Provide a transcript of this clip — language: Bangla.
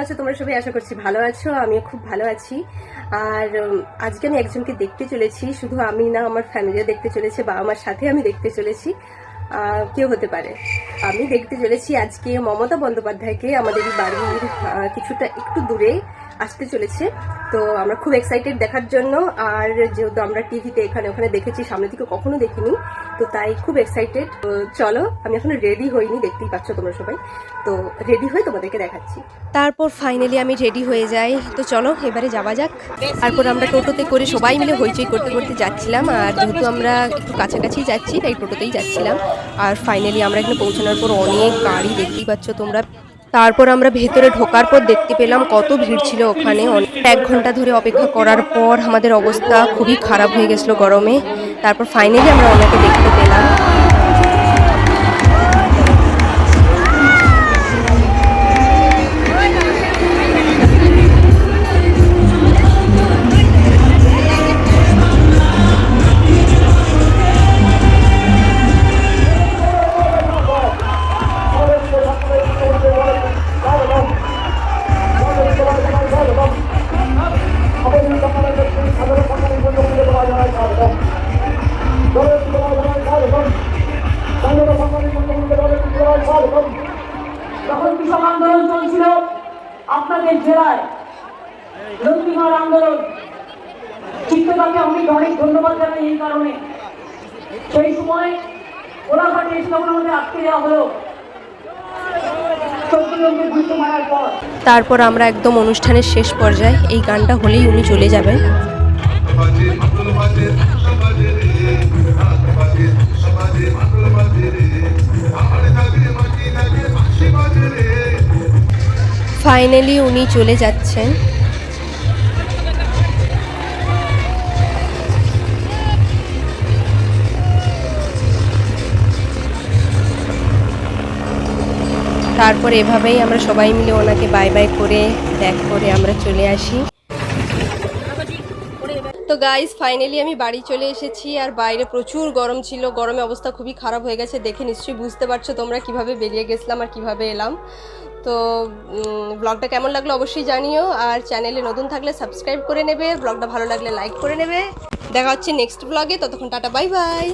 আছো তোমরা সবাই? আশা করছি ভালো আছো, আমিও খুব ভালো আছি। আর আজকে আমি একজনকে দেখতে চলেছি, শুধু আমি না, আমার ফ্যামিলিও দেখতে চলেছে, বাবা মার সাথে আমি দেখতে চলেছি। কেউ হতে পারে, আমি দেখতে চলেছি আজকে মমতা বন্দ্যোপাধ্যায়কে। আমাদের বাড়ির কিছুটা একটু দূরে আসতে চলেছে, তো আমরা খুব এক্সাইটেড দেখার জন্য। আর যেহেতু আমরা টিভিতে এখানে ওখানে দেখেছি, সামনে থেকে কখনো দেখিনি, তো তাই খুব এক্সাইটেড। চলো, আমি এখনো রেডি হইনি, দেখতেই পাচ্ছ তোমরা সবাই, তো রেডি হয়ে তোমাদেরকে দেখাচ্ছি। তারপর ফাইনালি আমি রেডি হয়ে যাই, তো চলো এবারে যাওয়া যাক। তারপর আমরা টোটোতে করে সবাই মিলে হইচই করতে করতে যাচ্ছিলাম, আর যেহেতু আমরা একটু কাছাকাছি যাচ্ছি তাই টোটোতেই যাচ্ছিলাম। আর ফাইনালি আমরা এখানে পৌঁছানোর পর অনেক গাড়ি দেখতেই পাচ্ছ তোমরা। তারপর আমরা ভেতরে ঢোকার পর দেখতে পেলাম কত ভিড় ছিল ওখানে। 1 ঘন্টা ধরে অপেক্ষা করার পর আমাদের অবস্থা খুবই খারাপ হয়ে গেছিলো গরমে। তারপর ফাইনালি আমরা ওনাকে দেখতে পেলাম। যখন কৃষক আন্দোলন চলছিল আপনাদের জেলায়, রক্তিমার আন্দোলন, চিত্তদাকে আমি অনেক ধন্যবাদ জানাই এই কারণে। সেই সময় কোলাঘাটে এসে যখন আমাদের আটকে দেওয়া হলো, 14 জনকে গুলি মারার পর, তারপর আমরা একদম অনুষ্ঠানের শেষ পর্যায়ে, এই গানটা হলেই উনি চলে যাবেন। ফাইনালি উনি চলে যাচ্ছেন। তারপর এভাবেই আমরা সবাই মিলে ওনাকে বাই বাই করে ব্যাক করে আমরা চলে আসি। তো গাইস, ফাইনালি আমি বাড়ি চলে এসেছি, আর বাইরে প্রচুর গরম ছিল, গরমে অবস্থা খুবই খারাপ হয়ে গেছে। দেখে নিশ্চয়ই বুঝতে পারছো তোমরা কিভাবে বেরিয়ে গেছিলাম আর কিভাবে এলাম। তো ব্লগটা কেমন লাগলো অবশ্যই জানিও, আর চ্যানেলে নতুন থাকলে সাবস্ক্রাইব করে নেবে, ব্লগটা ভালো লাগলে লাইক করে নেবে। দেখা হচ্ছে নেক্সট ব্লগে, ততক্ষণ টাটা, বাই বাই।